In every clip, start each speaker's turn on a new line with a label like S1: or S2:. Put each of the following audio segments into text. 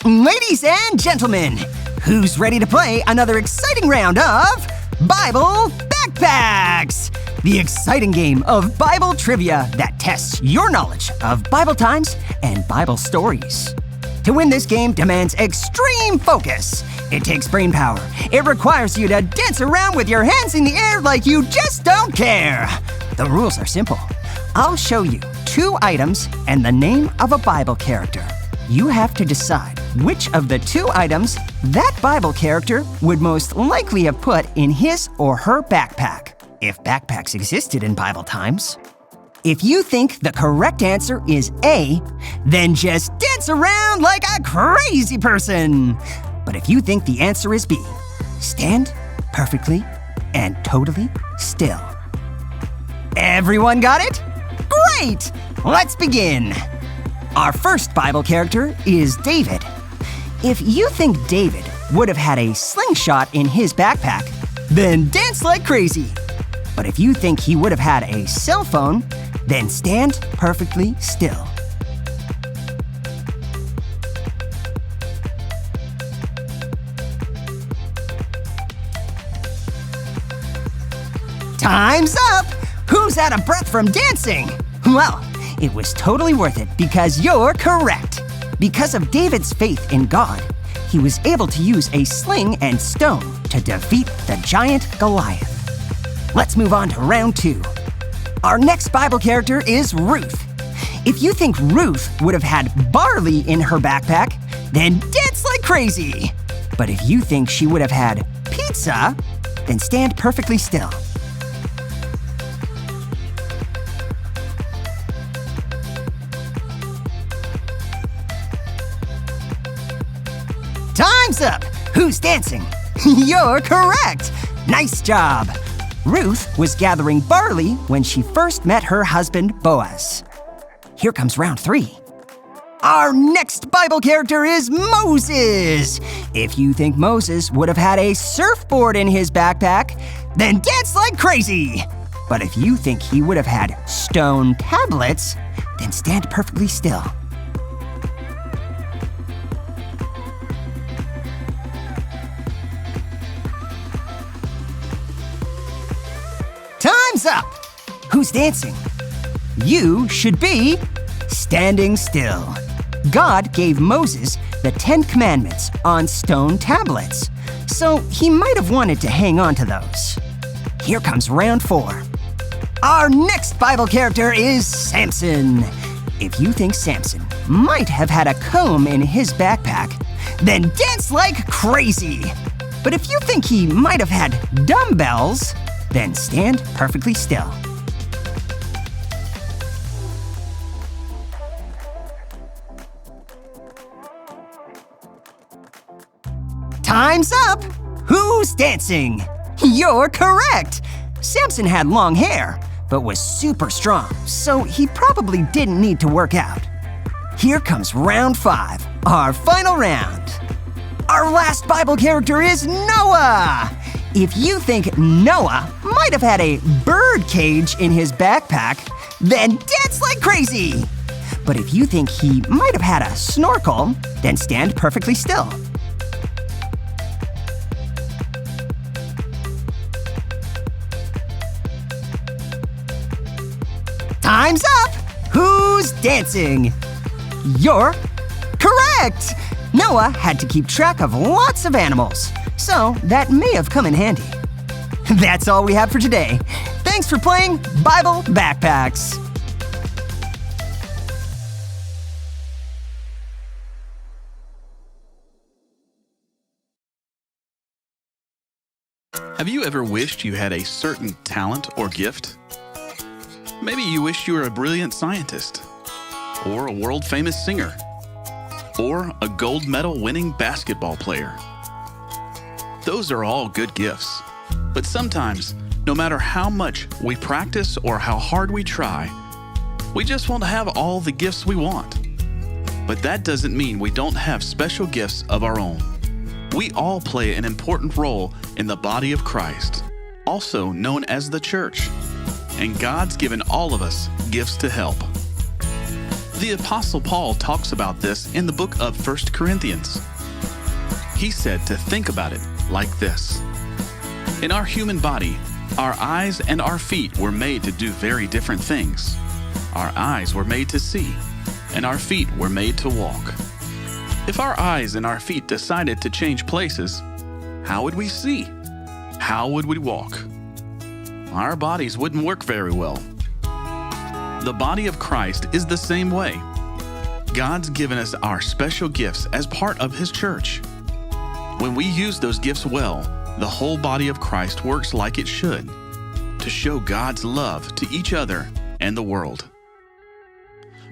S1: Ladies and gentlemen, who's ready to play another exciting round of Bible Backpacks? The exciting game of Bible trivia that tests your knowledge of Bible times and Bible stories. To win this game demands extreme focus. It takes brain power. It requires you to dance around with your hands in the air like you just don't care. The rules are simple. I'll show you 2 items and the name of a Bible character. You have to decide which of the 2 items that Bible character would most likely have put in his or her backpack, if backpacks existed in Bible times. If you think the correct answer is A, then just dance around like a crazy person. But if you think the answer is B, stand perfectly and totally still. Everyone got it? Great! Let's begin. Our first Bible character is David. If you think David would have had a slingshot in his backpack, then dance like crazy. But if you think he would have had a cell phone, then stand perfectly still. Time's up! Who's out of breath from dancing? Well, it was totally worth it because you're correct. Because of David's faith in God, he was able to use a sling and stone to defeat the giant Goliath. Let's move on to round 2. Our next Bible character is Ruth. If you think Ruth would have had barley in her backpack, then dance like crazy. But if you think she would have had pizza, then stand perfectly still. Time's up! Who's dancing? You're correct! Nice job! Ruth was gathering barley when she first met her husband, Boaz. Here comes round 3. Our next Bible character is Moses. If you think Moses would have had a surfboard in his backpack, then dance like crazy! But if you think he would have had stone tablets, then stand perfectly still. Time's up! Who's dancing? You should be standing still. God gave Moses the 10 Commandments on stone tablets, so he might have wanted to hang on to those. Here comes round 4. Our next Bible character is Samson. If you think Samson might have had a comb in his backpack, then dance like crazy. But if you think he might have had dumbbells, then stand perfectly still. Time's up! Who's dancing? You're correct! Samson had long hair, but was super strong, so he probably didn't need to work out. Here comes round 5, our final round. Our last Bible character is Noah! If you think Noah might have had a bird cage in his backpack, then dance like crazy! But if you think he might have had a snorkel, then stand perfectly still. Time's up! Who's dancing? You're correct! Noah had to keep track of lots of animals, so that may have come in handy. That's all we have for today. Thanks for playing Bible Backpacks.
S2: Have you ever wished you had a certain talent or gift? Maybe you wish you were a brilliant scientist, or a world-famous singer, or a gold medal winning basketball player. Those are all good gifts. But sometimes, no matter how much we practice or how hard we try, we just won't have all the gifts we want. But that doesn't mean we don't have special gifts of our own. We all play an important role in the body of Christ, also known as the church. And God's given all of us gifts to help. The Apostle Paul talks about this in the book of 1 Corinthians. He said to think about it like this. In our human body, our eyes and our feet were made to do very different things. Our eyes were made to see, and our feet were made to walk. If our eyes and our feet decided to change places, how would we see? How would we walk? Our bodies wouldn't work very well. The body of Christ is the same way. God's given us our special gifts as part of His church. When we use those gifts well, the whole body of Christ works like it should, to show God's love to each other and the world.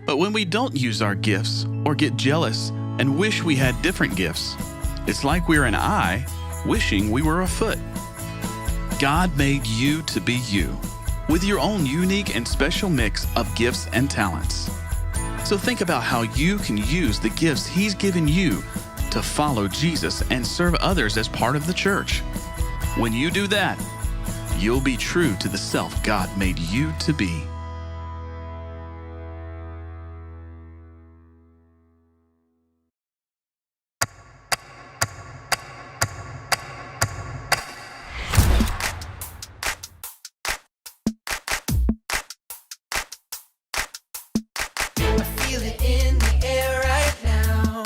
S2: But when we don't use our gifts or get jealous and wish we had different gifts, it's like we're an eye wishing we were a foot. God made you to be you, with your own unique and special mix of gifts and talents. So think about how you can use the gifts He's given you to follow Jesus and serve others as part of the church. When you do that, you'll be true to the self God made you to be.
S3: Feel it in the air right now.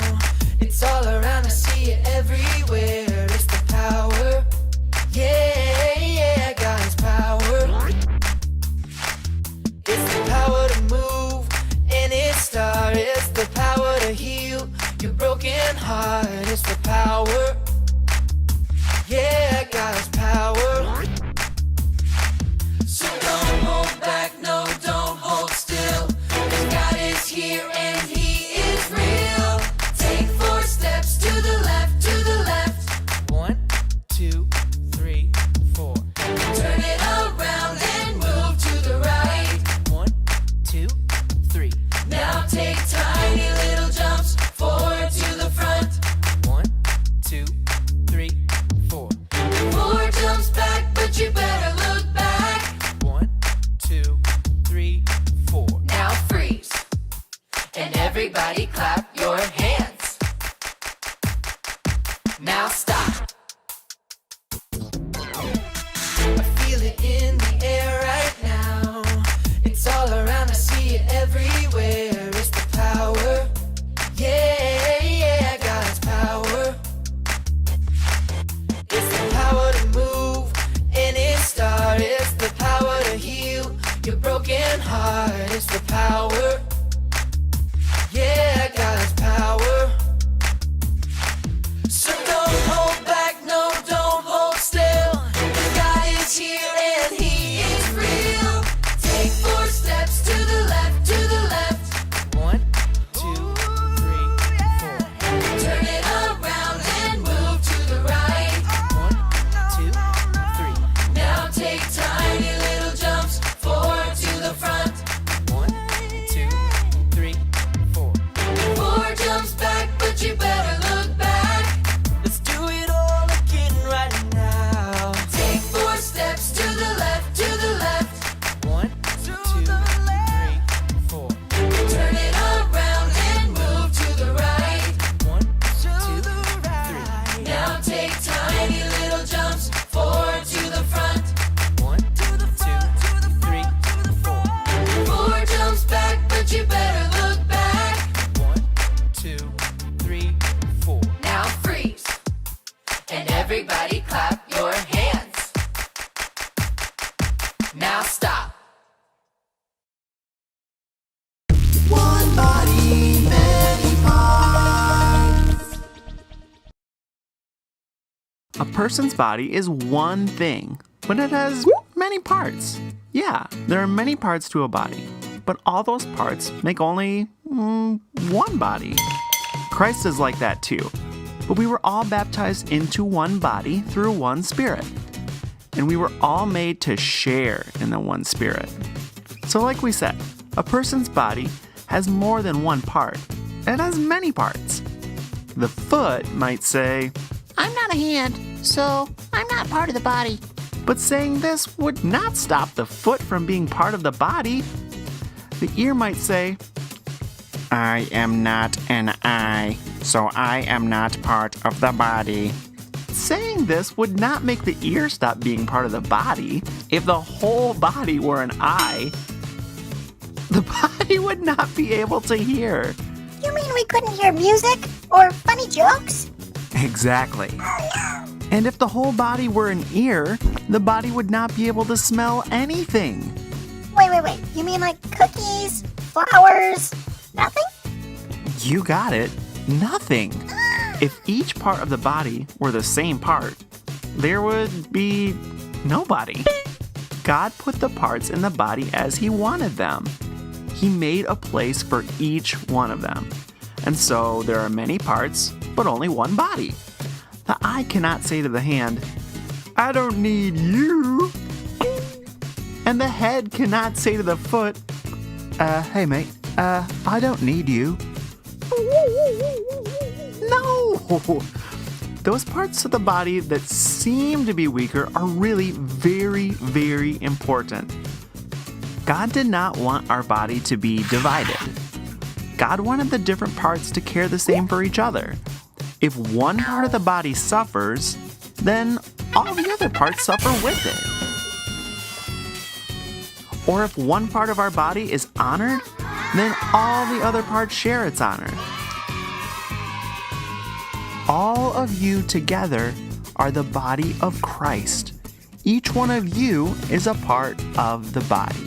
S3: It's all around, I see it everywhere. It's the power, yeah, God's power. It's the power to move any star. It's the power to heal your broken heart. It's the power, yeah, God's power. So don't hold back, no, don't hold still. God is here and He is real. Take 4 steps to the left, to the left. 1, 2, 3, 4. Turn it around and move to the right. 1, 2, 3. Now take tiny little jumps forward to the front. 1, 2, 3, 4. 4 jumps back, but you better look back. 1, 2, 3, 4. Now freeze. And everybody clap your hands. Now stop. I feel it in the air right now. It's all around, I see it everywhere. It's the power, yeah, God's power. It's the power to move any star. It's the power to heal your broken heart. It's the power, yeah, God's power. So don't hold back, no, don't hold still. God is here and He is real. Take 4 steps to the left, to the left. 1, 2, 3, 4. Turn it around and move to the right. 1, 2, 3. Now take tiny little jumps forward to the front. 1, 2, 3, 4. 4 jumps back, but you better look back. Let's do it all again right now. Take 4 steps to the left, to the left. 1, 2, 3, 4. Turn it around and move to the right. 1, 2, 3. Now take tiny little jumps forward to the front. 1, 2, 3, 4. 4 jumps back, but you better look back. 1, 2, 3, 4. Now freeze. And everybody clap your hands. Now stop. One body, many parts.
S4: A person's body is one thing, but it has many parts. Yeah, there are many parts to a body, but all those parts make only one body. Christ is like that too, but we were all baptized into one body through one Spirit, and we were all made to share in the one Spirit. So like we said, a person's body has more than one part. It has many parts. The foot might say,
S5: I'm not a hand, so I'm not part of the body.
S4: but saying this would not stop the foot from being part of the body. The ear might say, I am not an eye, so I am not part of the body. Saying this would not make the ear stop being part of the body. If the whole body were an eye, the body would not be able to hear.
S5: You mean we couldn't hear music or funny jokes?
S4: Exactly. And if the whole body were an ear, the body would not be able to smell anything.
S5: Wait. You mean like cookies, flowers, nothing?
S4: You got it. Nothing. If each part of the body were the same part, there would be nobody. God put the parts in the body as He wanted them. He made a place for each one of them. And so there are many parts, but only one body. The eye cannot say to the hand, I don't need you. And the head cannot say to the foot, hey mate, I don't need you. No! Those parts of the body that seem to be weaker are really very, very important. God did not want our body to be divided. God wanted the different parts to care the same for each other. If one part of the body suffers, then all the other parts suffer with it. Or if one part of our body is honored, then all the other parts share its honor. All of you together are the body of Christ. Each one of you is a part of the body.